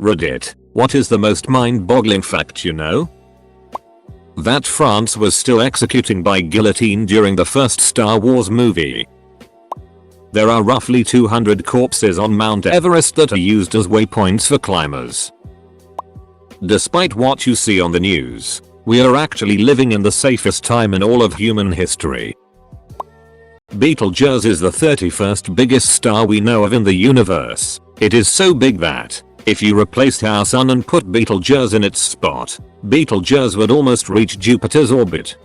Reddit, what is the most mind-boggling fact you know? That France was still executing by guillotine during the first Star Wars movie. There are roughly 200 corpses on Mount Everest that are used as waypoints for climbers. Despite what you see on the news, we are actually living in the safest time in all of human history. Betelgeuse is the 31st biggest star we know of in the universe. It is so big that, if you replaced our sun and put Betelgeuse in its spot, Betelgeuse would almost reach Jupiter's orbit.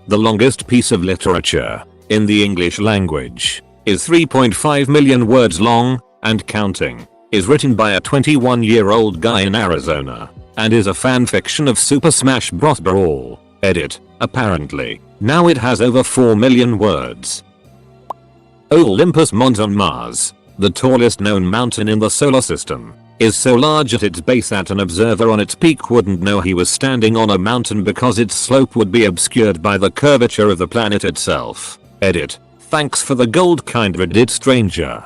The longest piece of literature, in the English language, is 3.5 million words long, and counting, is written by a 21-year-old guy in Arizona, and is a fanfiction of Super Smash Bros. Brawl. Edit, apparently, now it has over 4 million words. Olympus Mons on Mars, the tallest known mountain in the solar system, is so large at its base that an observer on its peak wouldn't know he was standing on a mountain because its slope would be obscured by the curvature of the planet itself. Edit, thanks for the gold kind Reddit stranger.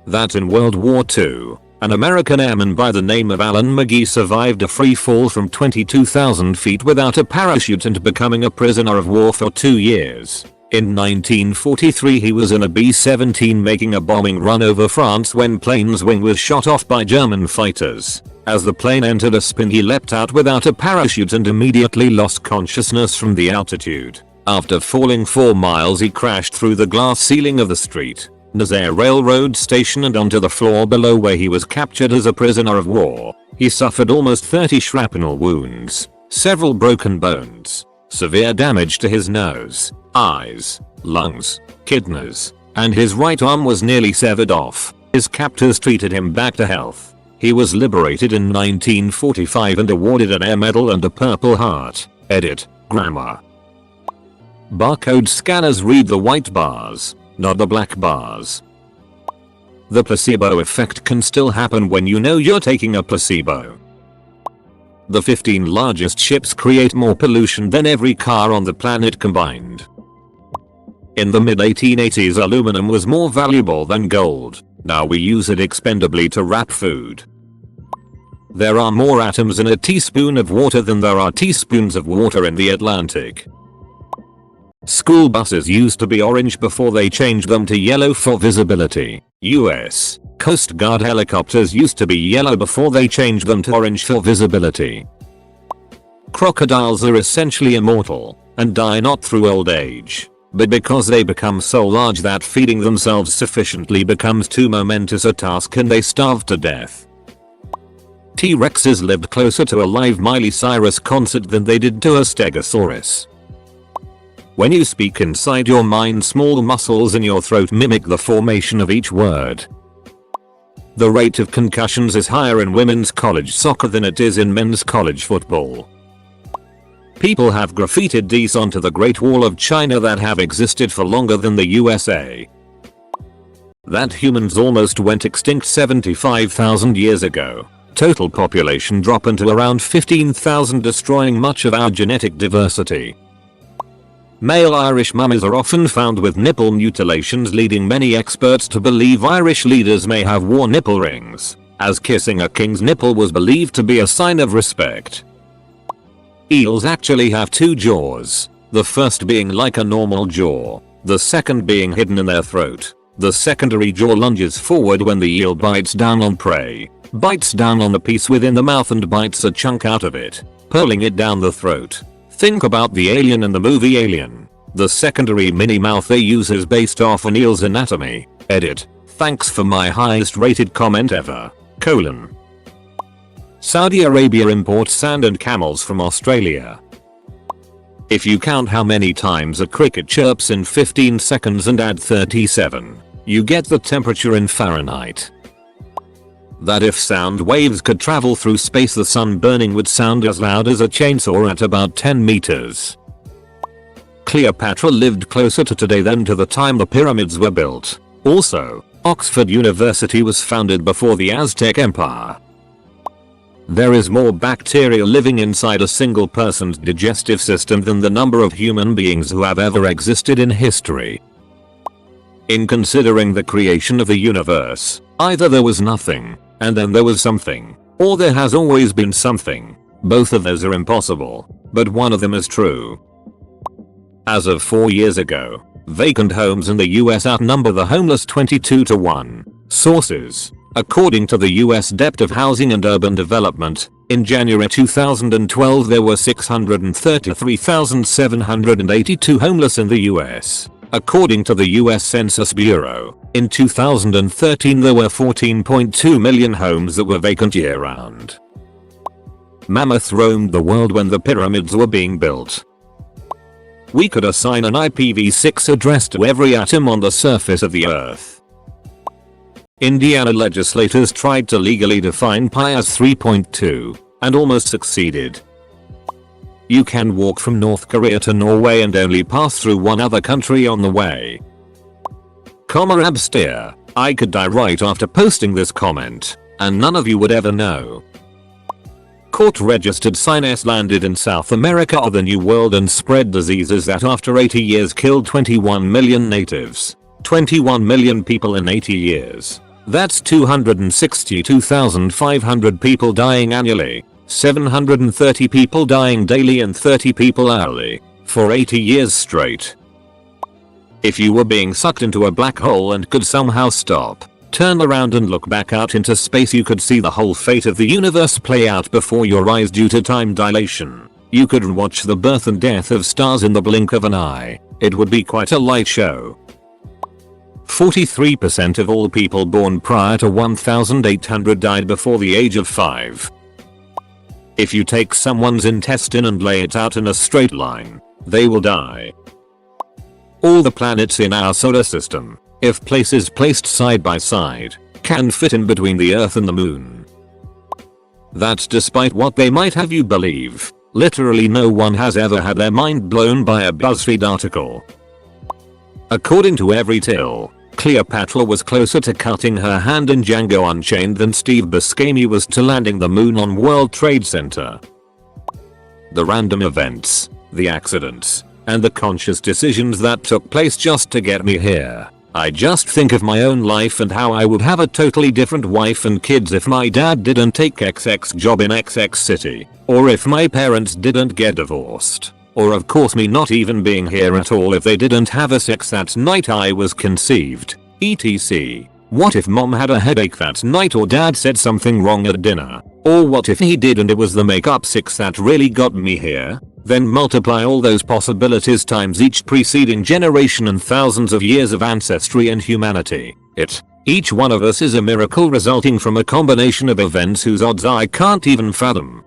That in World War II, an American airman by the name of Alan McGee survived a free fall from 22,000 feet without a parachute and becoming a prisoner of war for 2 years. In 1943 he was in a B-17 making a bombing run over France when plane's wing was shot off by German fighters. As the plane entered a spin he leapt out without a parachute and immediately lost consciousness from the altitude. After falling 4 miles he crashed through the glass ceiling of the street, Nazaire railroad station and onto the floor below where he was captured as a prisoner of war. He suffered almost 30 shrapnel wounds, several broken bones, severe damage to his nose, eyes, lungs, kidneys, and his right arm was nearly severed off. His captors treated him back to health. He was liberated in 1945 and awarded an Air Medal and a Purple Heart. Edit, grammar. Barcode scanners read the white bars, not the black bars. The placebo effect can still happen when you know you're taking a placebo. The 15 largest ships create more pollution than every car on the planet combined. In the mid-1880s aluminum was more valuable than gold. Now we use it expendably to wrap food. There are more atoms in a teaspoon of water than there are teaspoons of water in the Atlantic. School buses used to be orange before they changed them to yellow for visibility. US Coast Guard helicopters used to be yellow before they changed them to orange for visibility. Crocodiles are essentially immortal and die not through old age, but because they become so large that feeding themselves sufficiently becomes too momentous a task and they starve to death. T-Rexes lived closer to a live Miley Cyrus concert than they did to a Stegosaurus. When you speak inside your mind, small muscles in your throat mimic the formation of each word. The rate of concussions is higher in women's college soccer than it is in men's college football. People have graffitied these onto the Great Wall of China that have existed for longer than the USA. That humans almost went extinct 75,000 years ago. Total population drop into around 15,000, destroying much of our genetic diversity. Male Irish mummies are often found with nipple mutilations, leading many experts to believe Irish leaders may have worn nipple rings, as kissing a king's nipple was believed to be a sign of respect. Eels actually have 2 jaws, the first being like a normal jaw, the second being hidden in their throat. The secondary jaw lunges forward when the eel bites down on prey, bites down on the piece within the mouth and bites a chunk out of it, pulling it down the throat. Think about the alien in the movie Alien. The secondary mini mouth they use is based off an eel's anatomy. Edit, thanks for my highest rated comment ever. : Saudi Arabia imports sand and camels from Australia. If you count how many times a cricket chirps in 15 seconds and add 37, you get the temperature in Fahrenheit. That if sound waves could travel through space, the sun burning would sound as loud as a chainsaw at about 10 meters. Cleopatra lived closer to today than to the time the pyramids were built. Also, Oxford University was founded before the Aztec Empire. There is more bacteria living inside a single person's digestive system than the number of human beings who have ever existed in history. In considering the creation of the universe, either there was nothing, and then there was something. Or there has always been something. Both of those are impossible, but one of them is true. As of 4 years ago, vacant homes in the US outnumber the homeless 22 to 1. Sources: according to the US Dept of Housing and Urban Development, in January 2012 there were 633,782 homeless in the US. According to the US Census Bureau, in 2013 there were 14.2 million homes that were vacant year-round. Mammoths roamed the world when the pyramids were being built. We could assign an IPv6 address to every atom on the surface of the earth. Indiana legislators tried to legally define pi as 3.2 and almost succeeded. You can walk from North Korea to Norway and only pass through one other country on the way. Absteer. I could die right after posting this comment, and none of you would ever know. Court-registered sinus landed in South America or the New World and spread diseases that after 80 years killed 21 million natives. 21 million people in 80 years. That's 262,500 people dying annually, 730 people dying daily and 30 people hourly, for 80 years straight. If you were being sucked into a black hole and could somehow stop, turn around and look back out into space, you could see the whole fate of the universe play out before your eyes due to time dilation. You could watch the birth and death of stars in the blink of an eye. It would be quite a light show. 43% of all people born prior to 1800 died before the age of 5. If you take someone's intestine and lay it out in a straight line, they will die. All the planets in our solar system, if places placed side by side, can fit in between the Earth and the Moon. That's despite what they might have you believe. Literally no one has ever had their mind blown by a BuzzFeed article. According to Every Till, Cleopatra was closer to cutting her hand in Django Unchained than Steve Buscemi was to landing the moon on World Trade Center. The random events, the accidents, and the conscious decisions that took place just to get me here. I just think of my own life and how I would have a totally different wife and kids if my dad didn't take XX job in XX city, or if my parents didn't get divorced. Or of course me not even being here at all if they didn't have a sex that night I was conceived, etc. What if mom had a headache that night or dad said something wrong at dinner? Or what if he did and it was the makeup 6 that really got me here? Then multiply all those possibilities times each preceding generation and thousands of years of ancestry and humanity. Each one of us is a miracle resulting from a combination of events whose odds I can't even fathom.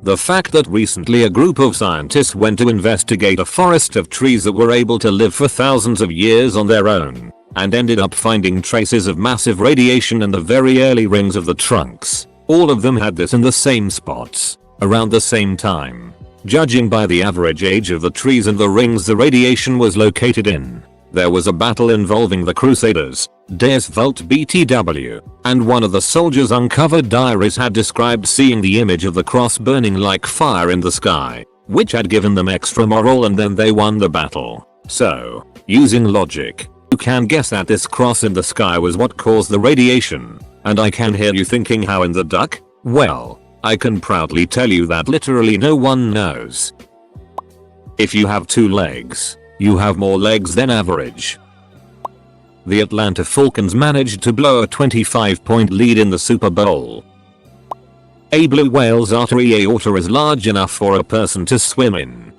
The fact that recently a group of scientists went to investigate a forest of trees that were able to live for thousands of years on their own, and ended up finding traces of massive radiation in the very early rings of the trunks. All of them had this in the same spots, around the same time. Judging by the average age of the trees and the rings the radiation was located in, there was a battle involving the Crusaders, Des Vault BTW, and one of the soldiers' uncovered diaries had described seeing the image of the cross burning like fire in the sky, which had given them extra morale and then they won the battle. So, using logic, you can guess that this cross in the sky was what caused the radiation, and I can hear you thinking how in the duck? Well, I can proudly tell you that literally no one knows. If you have 2 legs, you have more legs than average. The Atlanta Falcons managed to blow a 25-point lead in the Super Bowl. A blue whale's artery aorta is large enough for a person to swim in.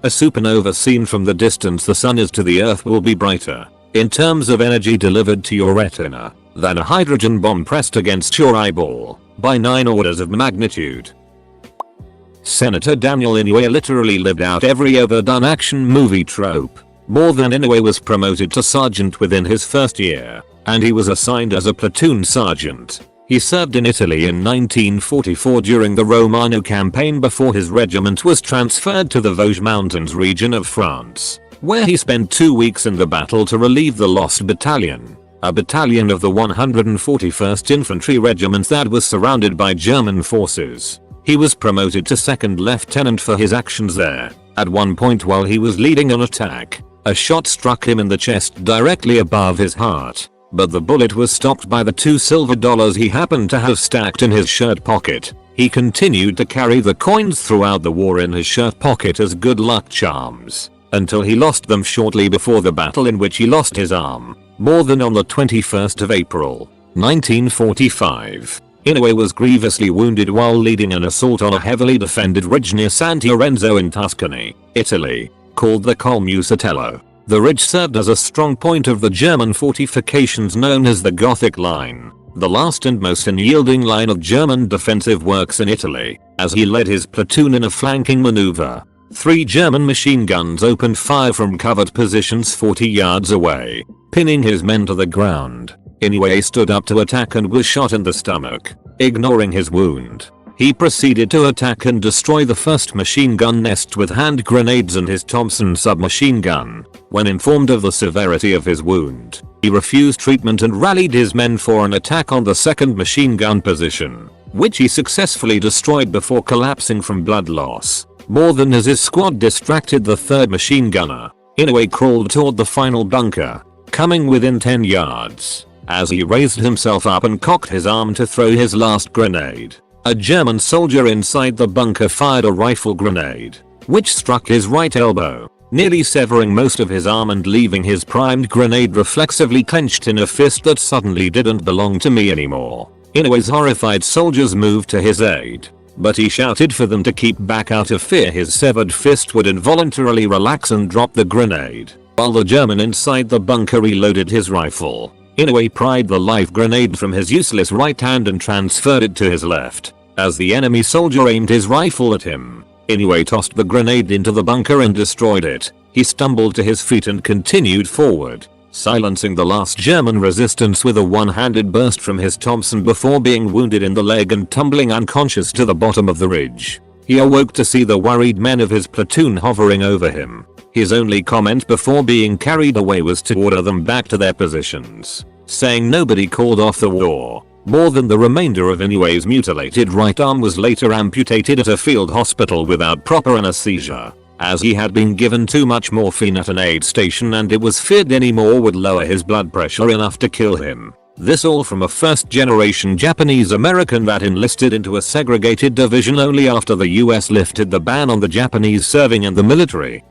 A supernova seen from the distance the sun is to the earth will be brighter, in terms of energy delivered to your retina, than a hydrogen bomb pressed against your eyeball, by 9 orders of magnitude. Senator Daniel Inouye literally lived out every overdone action movie trope. More than Inouye was promoted to sergeant within his first year, and he was assigned as a platoon sergeant. He served in Italy in 1944 during the Romano campaign before his regiment was transferred to the Vosges Mountains region of France, where he spent 2 weeks in the battle to relieve the Lost Battalion, a battalion of the 141st Infantry Regiment that was surrounded by German forces. He was promoted to second lieutenant for his actions there. At one point while he was leading an attack, a shot struck him in the chest directly above his heart. but the bullet was stopped by the $2 silver he happened to have stacked in his shirt pocket. He continued to carry the coins throughout the war in his shirt pocket as good luck charms, until he lost them shortly before the battle in which he lost his arm, more than on the 21st of April, 1945. Inoue was grievously wounded while leading an assault on a heavily defended ridge near Sant'Orenzo in Tuscany, Italy, called the Col Musatello. The ridge served as a strong point of the German fortifications known as the Gothic Line, the last and most unyielding line of German defensive works in Italy. As he led his platoon in a flanking maneuver, 3 German machine guns opened fire from covered positions 40 yards away, pinning his men to the ground. Inoue stood up to attack and was shot in the stomach. Ignoring his wound, he proceeded to attack and destroy the first machine gun nest with hand grenades and his Thompson submachine gun. When informed of the severity of his wound, he refused treatment and rallied his men for an attack on the second machine gun position, which he successfully destroyed before collapsing from blood loss. More than as his squad distracted the third machine gunner, Inoue crawled toward the final bunker, coming within 10 yards. As he raised himself up and cocked his arm to throw his last grenade, a German soldier inside the bunker fired a rifle grenade, which struck his right elbow, nearly severing most of his arm and leaving his primed grenade reflexively clenched in a fist that suddenly didn't belong to me anymore. Inoue's horrified soldiers moved to his aid, but he shouted for them to keep back out of fear his severed fist would involuntarily relax and drop the grenade, while the German inside the bunker reloaded his rifle. Inoue pried the live grenade from his useless right hand and transferred it to his left. As the enemy soldier aimed his rifle at him, Inoue tossed the grenade into the bunker and destroyed it. He stumbled to his feet and continued forward, silencing the last German resistance with a one-handed burst from his Thompson before being wounded in the leg and tumbling unconscious to the bottom of the ridge. He awoke to see the worried men of his platoon hovering over him. His only comment before being carried away was to order them back to their positions, saying nobody called off the war. More than the remainder of Inoue's mutilated right arm was later amputated at a field hospital without proper anesthesia, as he had been given too much morphine at an aid station and it was feared any more would lower his blood pressure enough to kill him. This all from a first-generation Japanese American that enlisted into a segregated division only after the US lifted the ban on the Japanese serving in the military.